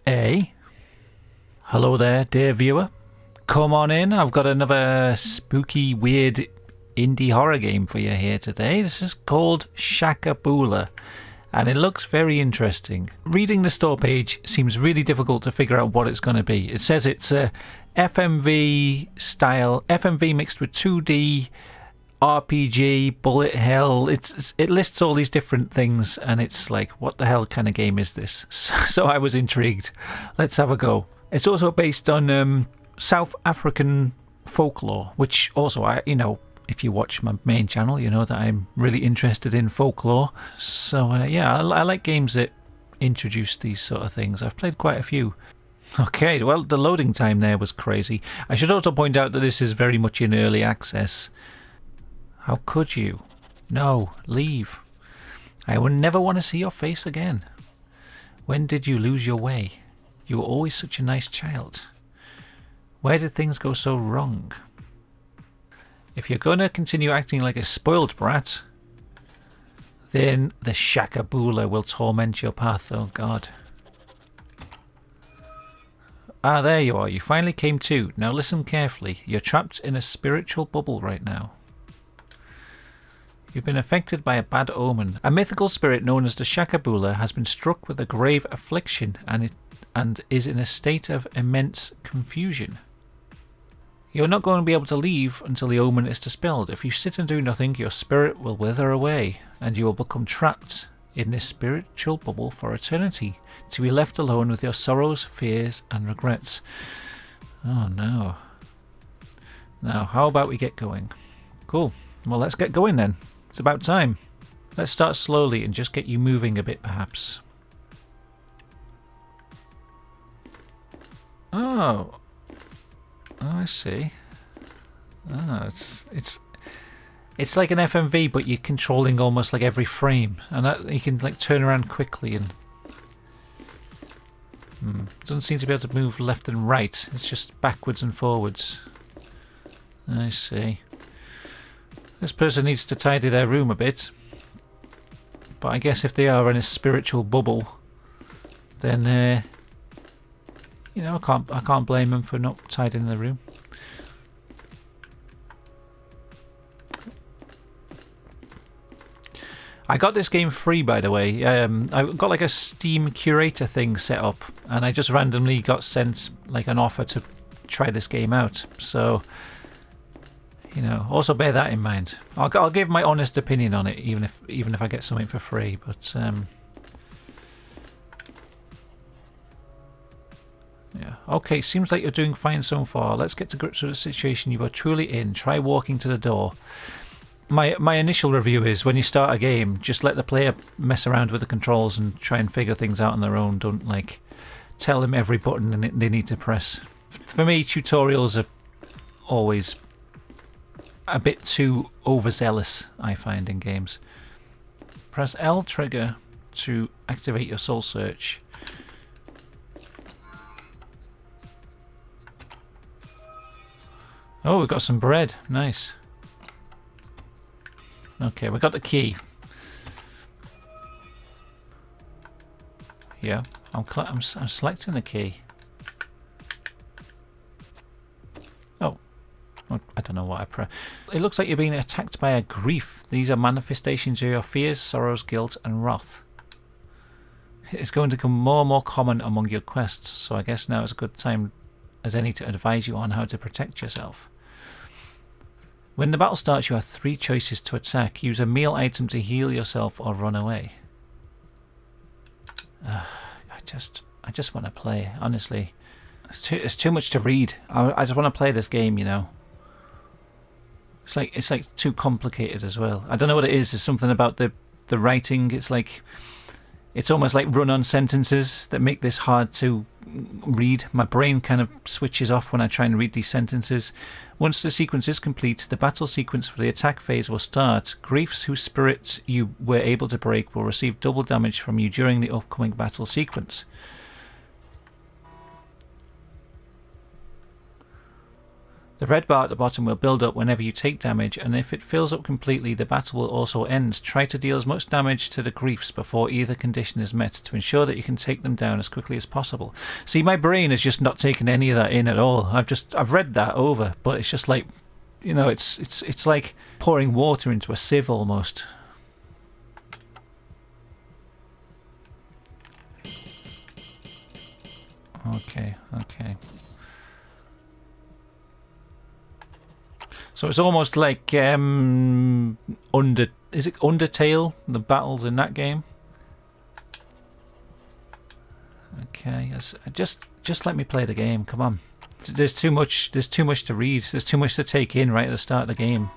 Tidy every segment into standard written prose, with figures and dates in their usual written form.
A. Hello there, dear viewer. Come on in. I've got another spooky, weird indie horror game for you here today. This is called Shakabula, and it looks very interesting. Reading the store page seems really difficult to figure out what it's going to be. It says it's a FMV style, FMV mixed with 2D, RPG, bullet hell. It lists all these different things, and it's like, what the hell kind of game is this? So I was intrigued. Let's have a go. It's also based on South African folklore, which also, if you watch my main channel, you know that I'm really interested in folklore. So yeah, I like games that introduce these sort of things. I've played quite a few. Okay, well, the loading time there was crazy. I should also point out that this is very much in early access. How could you? No, leave. I will never want to see your face again. When did you lose your way? You were always such a nice child. Where did things go so wrong? If you're going to continue acting like a spoiled brat, then the Shakabula will torment your path, oh God. Ah, there you are. You finally came to. Now listen carefully. You're trapped in a spiritual bubble right now. You've been affected by a bad omen. A mythical spirit known as the Shakabula has been struck with a grave affliction and is in a state of immense confusion. You're not going to be able to leave until the omen is dispelled. If you sit and do nothing, your spirit will wither away, and you will become trapped in this spiritual bubble for eternity, to be left alone with your sorrows, fears, and regrets. Oh no. Now, how about we get going? Cool. Well, let's get going then. It's about time. Let's start slowly and just get you moving a bit, perhaps. Oh, I see. It's like an FMV, but you're controlling almost like every frame, and that you can like turn around quickly and doesn't seem to be able to move left and right. It's just backwards and forwards. I see. This person needs to tidy their room a bit, but I guess if they are in a spiritual bubble, then I can't blame them for not tidying the room. I got this game free, by the way. I got like a Steam curator thing set up, and I just randomly got sent like an offer to try this game out. So, also bear that in mind. I'll give my honest opinion on it, even if I get something for free. But yeah. Okay, seems like you're doing fine so far. Let's get to grips with the situation you are truly in. Try walking to the door. My initial review is, when you start a game, just let the player mess around with the controls and try and figure things out on their own. Don't tell them every button they need to press. For me, tutorials are always a bit too overzealous, I find, in games. Press L trigger to activate your soul search. Oh, we've got some bread. Nice. Okay, we got the key. Yeah, I'm selecting the key. Oh, I don't know what I press. It looks like you're being attacked by a grief. These are manifestations of your fears, sorrows, guilt, and wrath. It's going to become more and more common among your quests, so I guess now is a good time as any to advise you on how to protect yourself. When the battle starts, you have 3 choices to attack. Use a meal item to heal yourself or run away. I just want to play, honestly. It's too much to read. I just want to play this game, It's like too complicated as well. I don't know what it is. There's something about the writing. It's almost like run-on sentences that make this hard to read. My brain kind of switches off when I try and read these sentences. Once the sequence is complete, the battle sequence for the attack phase will start. Griefs whose spirit you were able to break will receive double damage from you during the upcoming battle sequence. The red bar at the bottom will build up whenever you take damage, and if it fills up completely, the battle will also end. Try to deal as much damage to the griefs before either condition is met to ensure that you can take them down as quickly as possible. See, my brain is just not taking any of that in at all. I've read that over, but it's just like, you know, it's like pouring water into a sieve almost. Okay. So it's almost like is it Undertale, the battles in that game? Okay, just let me play the game. Come on. There's too much to read. There's too much to take in right at the start of the game.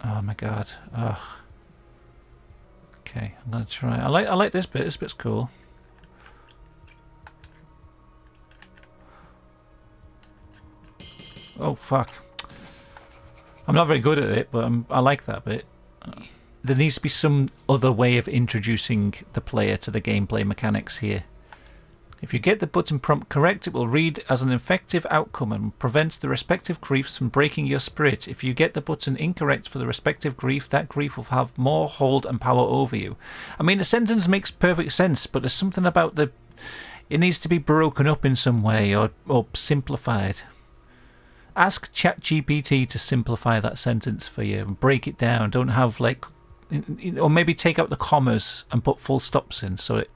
Oh my god. Oh. Okay, I'm gonna try. I like this bit. This bit's cool. Oh fuck! I'm not very good at it, but I like that bit. There needs to be some other way of introducing the player to the gameplay mechanics here. If you get the button prompt correct, it will read as an effective outcome and prevents the respective griefs from breaking your spirit. If you get the button incorrect for the respective grief, that grief will have more hold and power over you. I mean, the sentence makes perfect sense, but there's something about it needs to be broken up in some way or simplified. Ask ChatGPT to simplify that sentence for you and break it down. Don't have like, or maybe take out the commas and put full stops in, so it,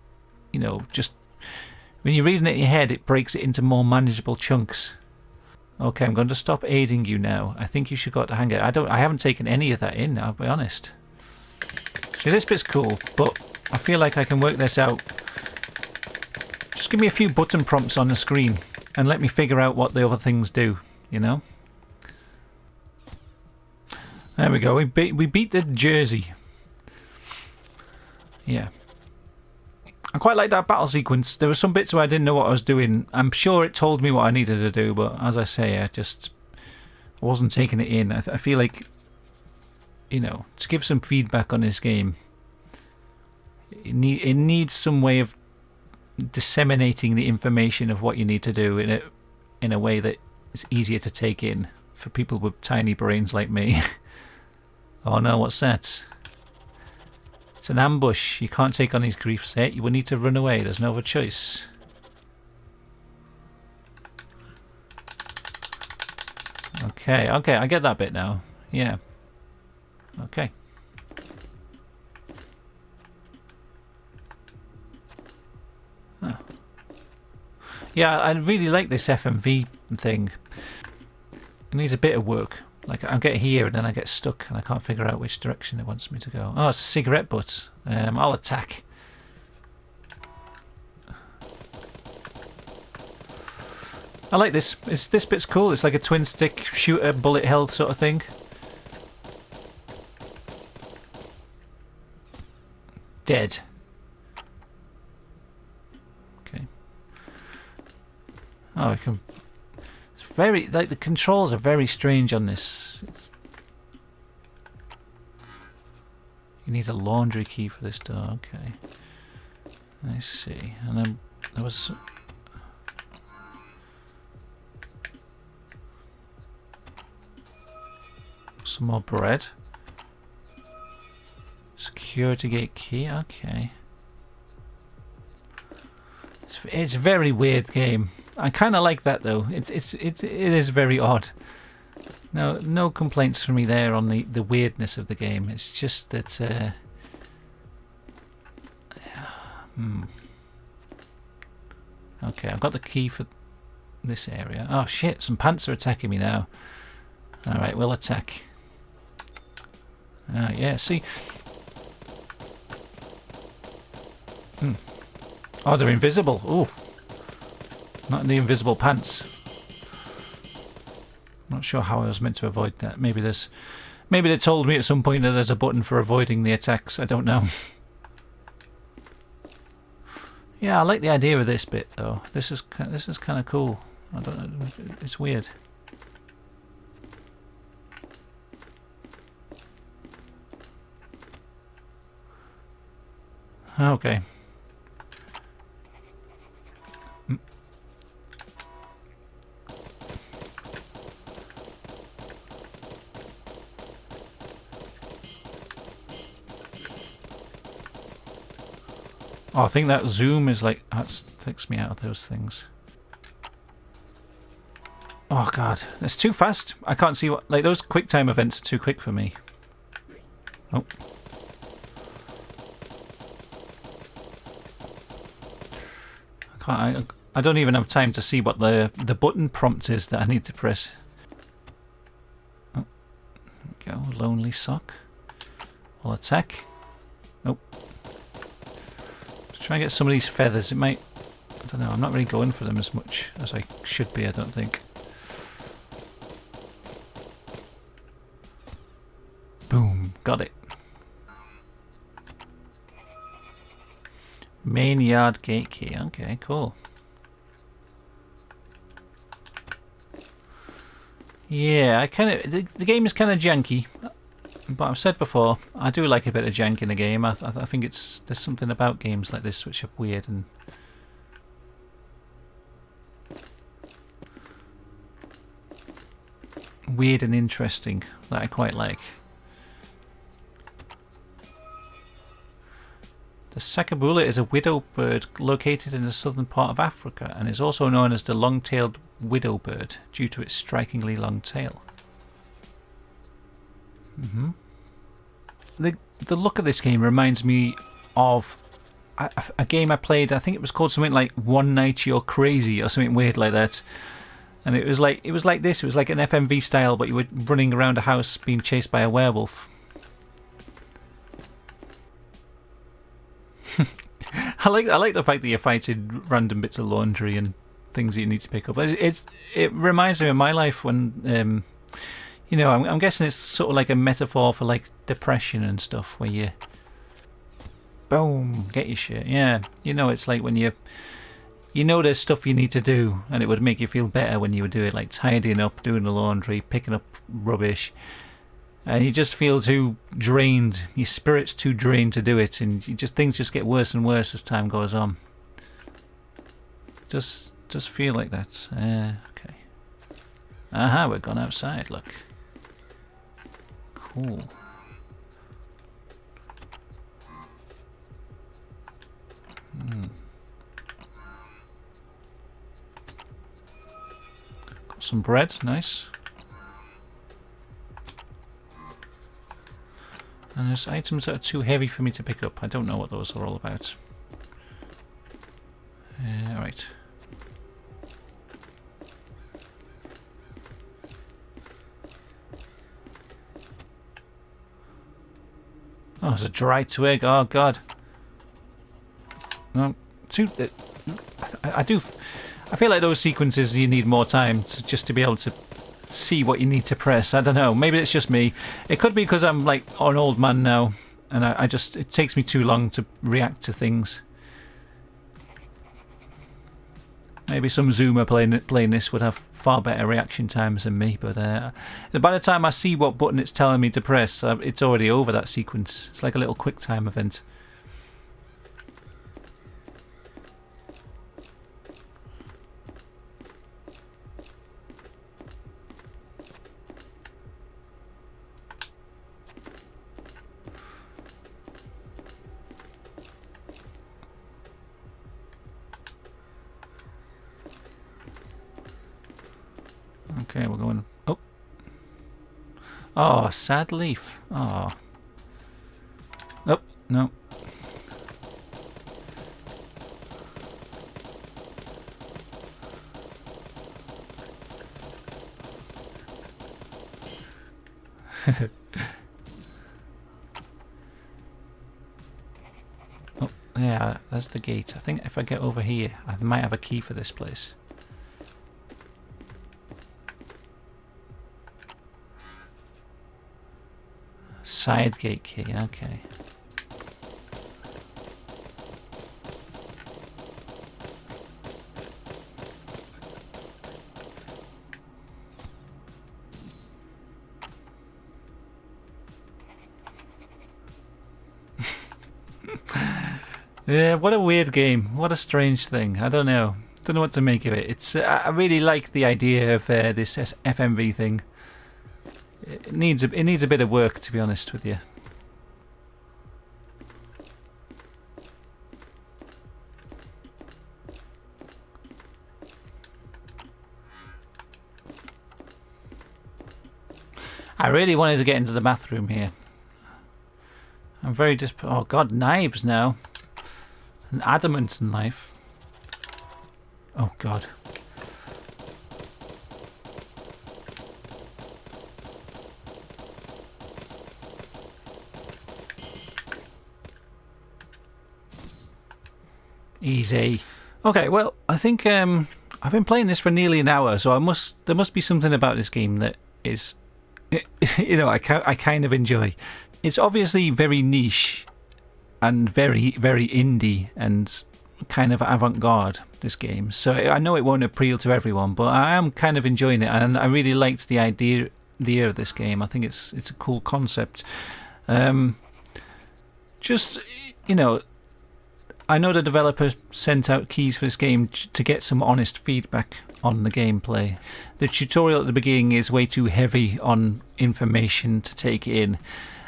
you know, just when you're reading it in your head, it breaks it into more manageable chunks. Okay, I'm going to stop aiding you now. I think you should go to hang it. I haven't taken any of that in, I'll be honest. See, this bit's cool, but I feel like I can work this out. Just give me a few button prompts on the screen and let me figure out what the other things do. You know, there we go. We beat the jersey. Yeah, I quite like that battle sequence. There were some bits where I didn't know what I was doing. I'm sure it told me what I needed to do, but as I say, I wasn't taking it in. I feel like, you know, to give some feedback on this game, it needs some way of disseminating the information of what you need to do in a way that it's easier to take in for people with tiny brains like me. Oh no, what's that? It's an ambush. You can't take on these griefs yet. You will need to run away. There's no other choice. Okay, I get that bit now. Yeah. Okay. Oh. Yeah, I really like this FMV thing. It needs a bit of work. Like, I get here and then I get stuck and I can't figure out which direction it wants me to go. Oh, it's a cigarette butt. I'll attack. I like this. This bit's cool. It's like a twin stick shooter, bullet hell sort of thing. Dead. Okay. Oh, I can. It's very, like, the controls are very strange on this. You need a laundry key for this door. Okay. I see. And then there was some more bread. Security gate key. Okay. It's a very weird game. I kind of like that though. It is very odd. No complaints from me there on the weirdness of the game. It's just that okay, I've got the key for this area. Oh shit, some pants are attacking me now. Alright, we'll attack. Yeah, see. Oh, they're invisible. Ooh. Not in the invisible pants. Not sure how I was meant to avoid that. Maybe they told me at some point that there's a button for avoiding the attacks. I don't know. Yeah, I like the idea of this bit though. This is kind of cool. I don't know. It's weird. Okay. Oh, I think that zoom is like... That takes me out of those things. Oh god, it's too fast. I can't see what... Like, those quick time events are too quick for me. Oh. I don't even have time to see what the button prompt is that I need to press. Oh, there we go. Lonely sock. I'll attack. Nope. Let's try and get some of these feathers. It might... I don't know. I'm not really going for them as much as I should be, I don't think. Boom. Got it. Main yard gate key. Okay, cool. Yeah, the game is kind of janky, but I've said before, I do like a bit of jank in a game. I think there's something about games like this which are weird and interesting that I quite like. The Shakabula is a widow bird located in the southern part of Africa and is also known as the long-tailed widow bird due to its strikingly long tail. The look of this game reminds me of a game I played. I think it was called something like One Night You're Crazy or something weird like that. And it was like this. It was like an FMV style, but you were running around a house being chased by a werewolf. I like the fact that you're fighting random bits of laundry and things that you need to pick up. It reminds me of my life when you know, I'm guessing it's sort of like a metaphor for like depression and stuff, where you boom get your shit. Yeah, you know, it's like when you know there's stuff you need to do, and it would make you feel better when you would do it, like tidying up, doing the laundry, picking up rubbish. And you just feel too drained, your spirit's too drained to do it, and things just get worse and worse as time goes on. Just feel like that. Okay. Aha, we're gone outside, look. Cool. Got some bread, nice. And there's items that are too heavy for me to pick up. I don't know what those are all about. Right. Oh, there's a dry twig. Oh, God. No, I feel like those sequences you need more time just to be able to see what you need to press. I don't know, maybe it's just me. It could be because I'm like an old man now and it takes me too long to react to things. Maybe some zoomer playing this would have far better reaction times than me, but by the time I see what button it's telling me to press, it's already over that sequence. It's like a little quick time event. Okay, we're going... Oh! Oh, sad leaf. Oh. Nope, no. Oh, yeah, that's the gate. I think if I get over here, I might have a key for this place. Side gate key, okay. Yeah, what a weird game. What a strange thing. I don't know. Don't know what to make of it. It's I really like the idea of this FMV thing. It needs a bit of work, to be honest with you. I really wanted to get into the bathroom here. I'm very oh god, knives now. An adamant knife. Oh god. Easy. Okay, well, I think I've been playing this for nearly an hour, so there must be something about this game that is, you know, I kind of enjoy. It's obviously very niche and very, very indie and kind of avant-garde, this game. So I know it won't appeal to everyone, but I am kind of enjoying it, and I really liked the idea of this game. I think it's a cool concept. Just, you know, I know the developer sent out keys for this game to get some honest feedback on the gameplay. The tutorial at the beginning is way too heavy on information to take in.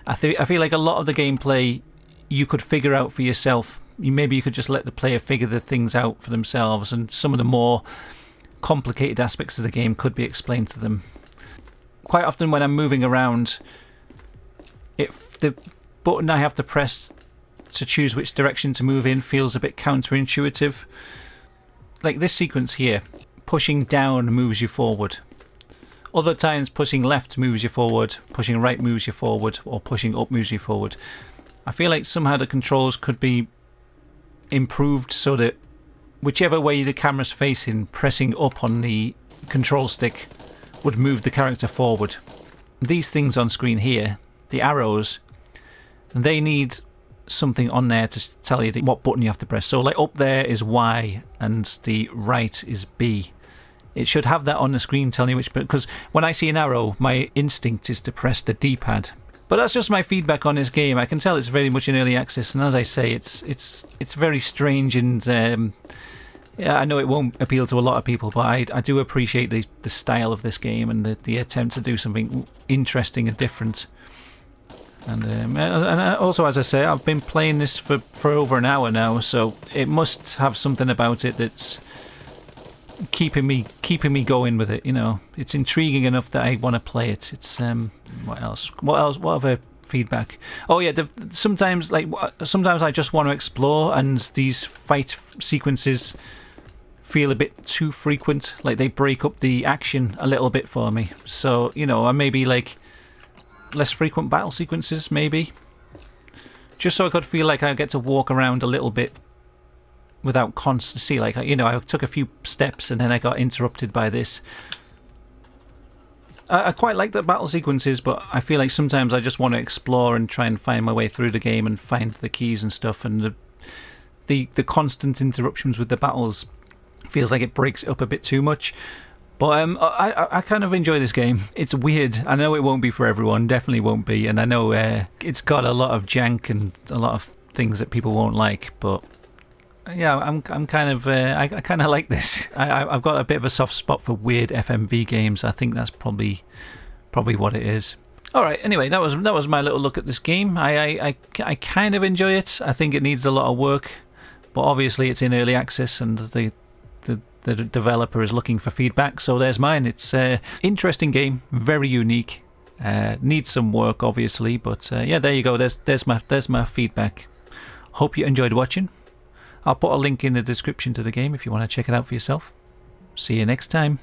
I feel like a lot of the gameplay you could figure out for yourself. Maybe you could just let the player figure the things out for themselves, and some of the more complicated aspects of the game could be explained to them. Quite often when I'm moving around, if the button I have to press to choose which direction to move in feels a bit counterintuitive. Like this sequence here, pushing down moves you forward. Other times pushing left moves you forward, pushing right moves you forward, or pushing up moves you forward. I feel like somehow the controls could be improved so that whichever way the camera's facing, pressing up on the control stick would move the character forward. These things on screen here, the arrows, they need something on there to tell you what button you have to press. So like up there is Y and the right is B. It should have that on the screen telling you which, because when I see an arrow, my instinct is to press the D-pad. But that's just my feedback on this game. I can tell it's very much in early access, and as I say, it's very strange, and yeah, I know it won't appeal to a lot of people, but I do appreciate the style of this game and the attempt to do something interesting and different. And also, as I say, I've been playing this for over an hour now, so it must have something about it that's keeping me going with it. You know, it's intriguing enough that I want to play it. It's what else? What other feedback? Oh yeah, sometimes I just want to explore, and these fight sequences feel a bit too frequent. Like they break up the action a little bit for me. So you know, I maybe like less frequent battle sequences, maybe, just so I could feel like I get to walk around a little bit without constancy. Like, you know, I took a few steps and then I got interrupted by this. I quite like the battle sequences, but I feel like sometimes I just want to explore and try and find my way through the game and find the keys and stuff, and the constant interruptions with the battles feels like it breaks it up a bit too much. But I kind of enjoy this game. It's weird. I know it won't be for everyone. Definitely won't be. And I know it's got a lot of jank and a lot of things that people won't like. But yeah, I'm kind of I kind of like this. I've got a bit of a soft spot for weird FMV games. I think that's probably what it is. All right. Anyway, that was my little look at this game. I kind of enjoy it. I think it needs a lot of work, but obviously it's in early access, and the developer is looking for feedback, so there's mine. It's an interesting game, very unique, needs some work obviously, but yeah, there you go. There's my feedback. Hope you enjoyed watching. I'll put a link in the description to the game if you want to check it out for yourself. See you next time.